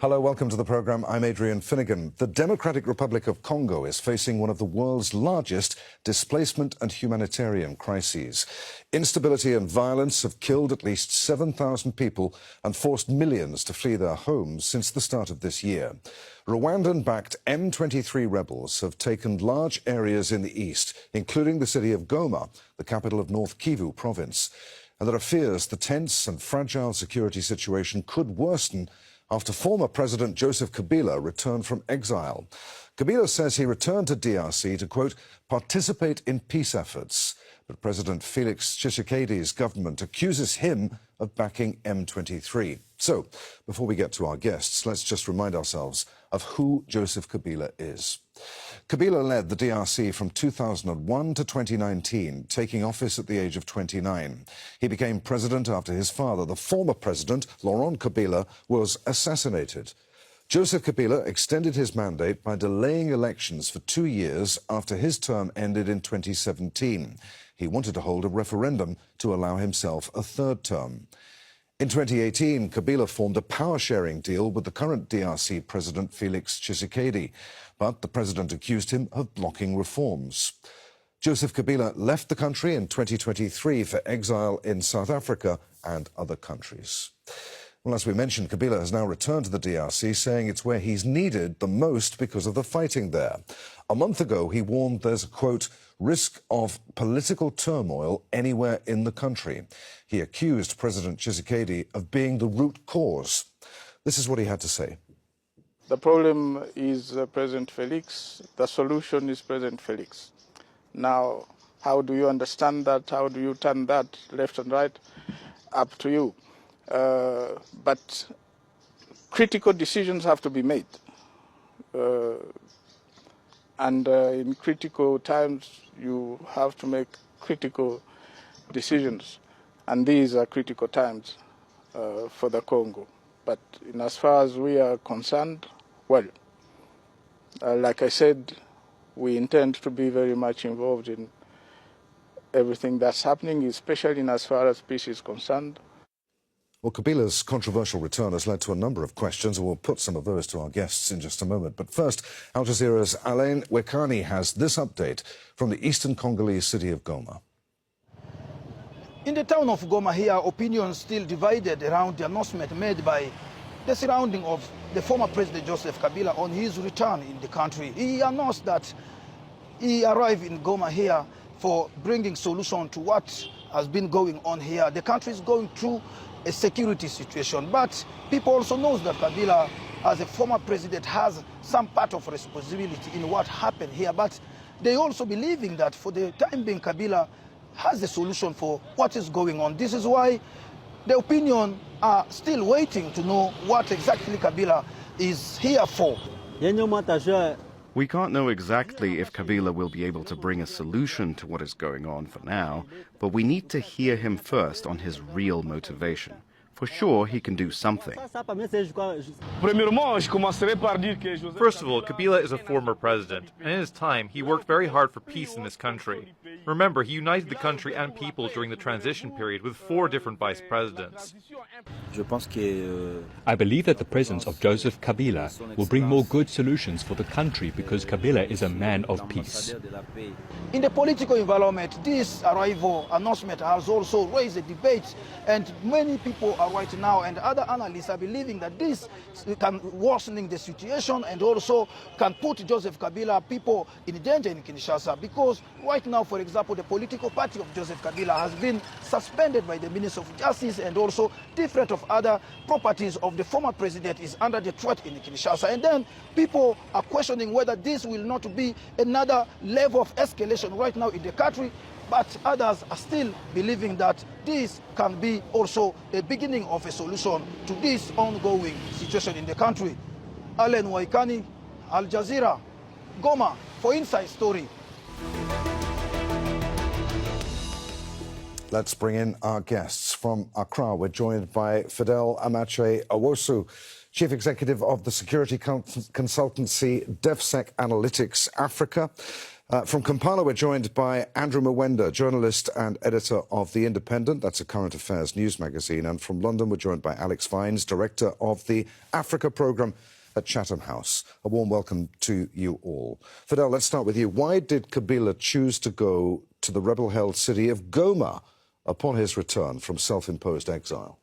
Hello, welcome to the programme. I'm Adrian Finnegan. The Democratic Republic of Congo is facing one of the world's largest displacement and humanitarian crises. Instability and violence have killed at least 7,000 people and forced millions to flee their homes since the start of this year. Rwandan-backed M23 rebels have taken large areas in the east, including the city of Goma, the capital of North Kivu province. And there are fears the tense and fragile security situation could worsen after former President Joseph Kabila returned from exile. Kabila says he returned to DRC to, quote, participate in peace efforts. But President Felix Tshisekedi's government accuses him of backing M23. So, before we get to our guests, let's just remind ourselves of who Joseph Kabila is. Kabila led the DRC from 2001 to 2019, taking office at the age of 29. He became president after his father, the former president, Laurent Kabila, was assassinated. Joseph Kabila extended his mandate by delaying elections for 2 years after his term ended in 2017. He wanted to hold a referendum to allow himself a third term. In 2018, Kabila formed a power-sharing deal with the current DRC president, Felix Tshisekedi, but the president accused him of blocking reforms. Joseph Kabila left the country in 2023 for exile in South Africa and other countries. Well, as we mentioned, Kabila has now returned to the DRC, saying it's where he's needed the most because of the fighting there. A month ago, he warned there's a, quote, risk of political turmoil anywhere in the country. He accused President Tshisekedi of being the root cause. This is what he had to say. The problem is President Felix. The solution is President Felix. Now, how do you understand that? How do you turn that left and right? Up to you. But critical decisions have to be made. And in critical times, you have to make critical decisions. And these are critical times for the Congo. But in as far as we are concerned, well, like I said, we intend to be very much involved in everything that's happening, especially in as far as peace is concerned. Well, Kabila's controversial return has led to a number of questions, and we'll put some of those to our guests in just a moment. But first, Al Jazeera's Alain Wekani has this update from the eastern Congolese city of Goma. In the town of Goma here, opinions still divided around the announcement made by the surrounding of the former President Joseph Kabila on his return in the country. He announced that he arrived in Goma here for bringing solution to what has been going on here. The country is going through a security situation, but people also know that Kabila, as a former president, has some part of responsibility in what happened here. But they also believing that for the time being, Kabila has a solution for what is going on. This is why the opinion are still waiting to know what exactly Kabila is here for. We can't know exactly if Kabila will be able to bring a solution to what is going on for now, but we need to hear him first on his real motivation. For sure, he can do something. First of all, Kabila is a former president, and in his time, he worked very hard for peace in this country. Remember, he united the country and people during the transition period with 4 different vice presidents. I believe that the presence of Joseph Kabila will bring more good solutions for the country because Kabila is a man of peace. In the political environment, this arrival announcement has also raised a debate, and many people are right now, and other analysts are believing that this can worsen the situation and also can put Joseph Kabila people in danger in Kinshasa, because right now, for example, the political party of Joseph Kabila has been suspended by the Minister of Justice, and also different of other properties of the former president is under the threat in Kinshasa. And then people are questioning whether this will not be another level of escalation right now in the country. But others are still believing that this can be also a beginning of a solution to this ongoing situation in the country. Alain Wekani, Al Jazeera, Goma, for Inside Story. Let's bring in our guests. From Accra, we're joined by Fidel Amache Awosu. Chief Executive of the security consultancy DevSec Analytics Africa. From Kampala, we're joined by Andrew Mwenda, journalist and editor of The Independent. That's a current affairs news magazine. And from London, we're joined by Alex Vines, director of the Africa programme at Chatham House. A warm welcome to you all. Fidel, let's start with you. Why did Kabila choose to go to the rebel-held city of Goma upon his return from self-imposed exile?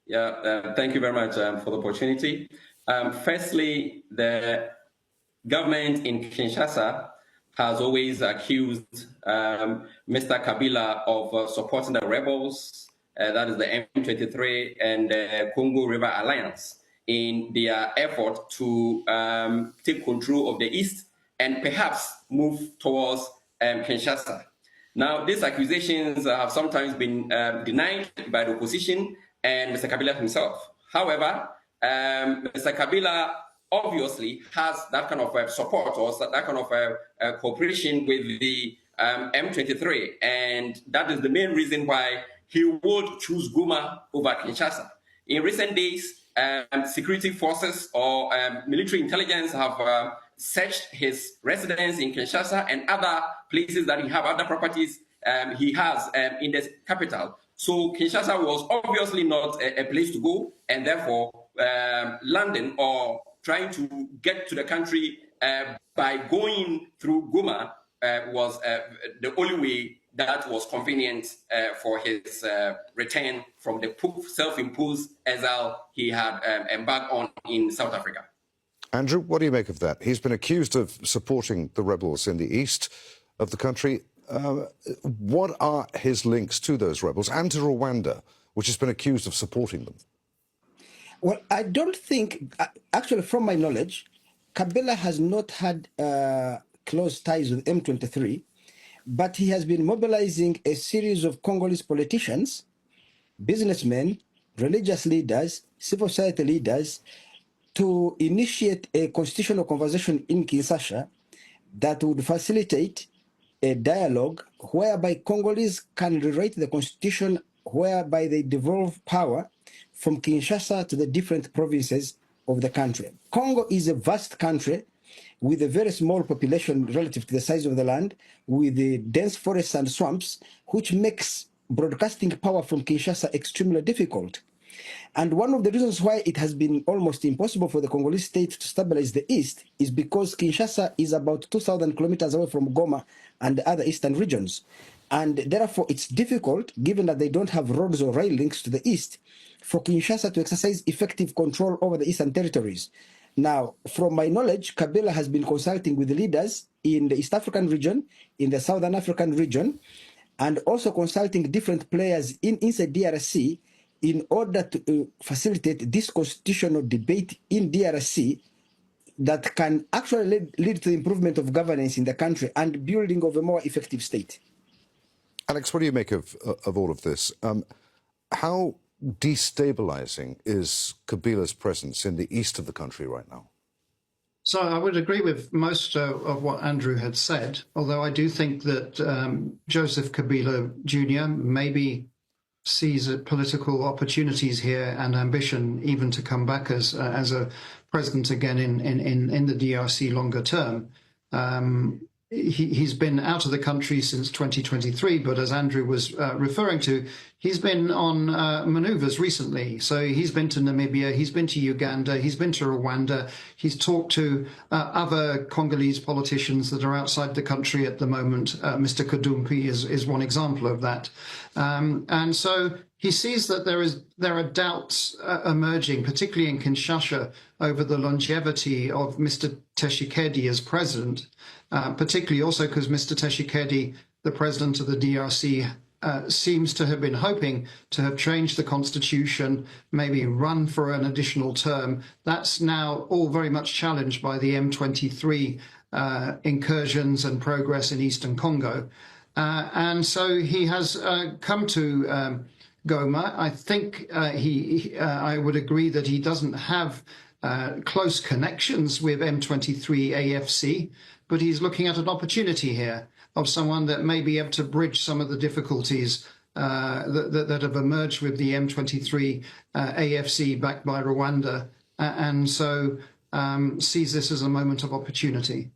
Thank you very much for the opportunity. Firstly, the government in Kinshasa has always accused Mr. Kabila of supporting the rebels, that is the M23 and the Congo River Alliance, in their effort to take control of the East and perhaps move towards Kinshasa. Now, these accusations have sometimes been denied by the opposition and Mr. Kabila himself. However, Mr. Kabila obviously has that kind of support or that kind of cooperation with the M23, and that is the main reason why he would choose Goma over Kinshasa. In recent days, security forces or military intelligence have searched his residence in Kinshasa and other places that he have, other properties he has in the capital. So Kinshasa was obviously not a place to go, and therefore London or trying to get to the country by going through Goma was the only way that was convenient for his return from the self-imposed exile he had embarked on in South Africa. Andrew, what do you make of that? He's been accused of supporting the rebels in the east of the country. What are his links to those rebels and to Rwanda, which has been accused of supporting them? Well, I don't think, actually from my knowledge, Kabila has not had close ties with M23, but he has been mobilizing a series of Congolese politicians, businessmen, religious leaders, civil society leaders, to initiate a constitutional conversation in Kinshasa that would facilitate a dialogue whereby Congolese can rewrite the constitution, whereby they devolve power from Kinshasa to the different provinces of the country. Congo is a vast country with a very small population relative to the size of the land, with the dense forests and swamps, which makes broadcasting power from Kinshasa extremely difficult. And one of the reasons why it has been almost impossible for the Congolese state to stabilize the East is because Kinshasa is about 2,000 kilometers away from Goma and the other eastern regions. And therefore, it's difficult, given that they don't have roads or rail links to the East, for Kinshasa to exercise effective control over the eastern territories. Now, from my knowledge, Kabila has been consulting with the leaders in the East African region, in the Southern African region, and also consulting different players inside DRC in order to facilitate this constitutional debate in DRC that can actually lead to the improvement of governance in the country and building of a more effective state. Alex, what do you make of all of this? How destabilizing is Kabila's presence in the east of the country right now? So I would agree with most of what Andrew had said, although I do think that Joseph Kabila Jr. maybe sees political opportunities here and ambition even to come back as a president again in the DRC longer term. He's been out of the country since 2023, but as Andrew was referring to, he's been on maneuvers recently. So he's been to Namibia, he's been to Uganda, he's been to Rwanda, he's talked to other Congolese politicians that are outside the country at the moment. Mr. Kadumpi is one example of that. And so he sees that there are doubts emerging, particularly in Kinshasa, over the longevity of Mr. Tshisekedi as president, particularly also because Mr. Tshisekedi, the president of the DRC, seems to have been hoping to have changed the constitution, maybe run for an additional term. That's now all very much challenged by the M23 incursions and progress in Eastern Congo. And so he has come to Goma. I think I would agree that he doesn't have close connections with M23 AFC, but he's looking at an opportunity here of someone that may be able to bridge some of the difficulties that have emerged with the M23 AFC backed by Rwanda, and so sees this as a moment of opportunity.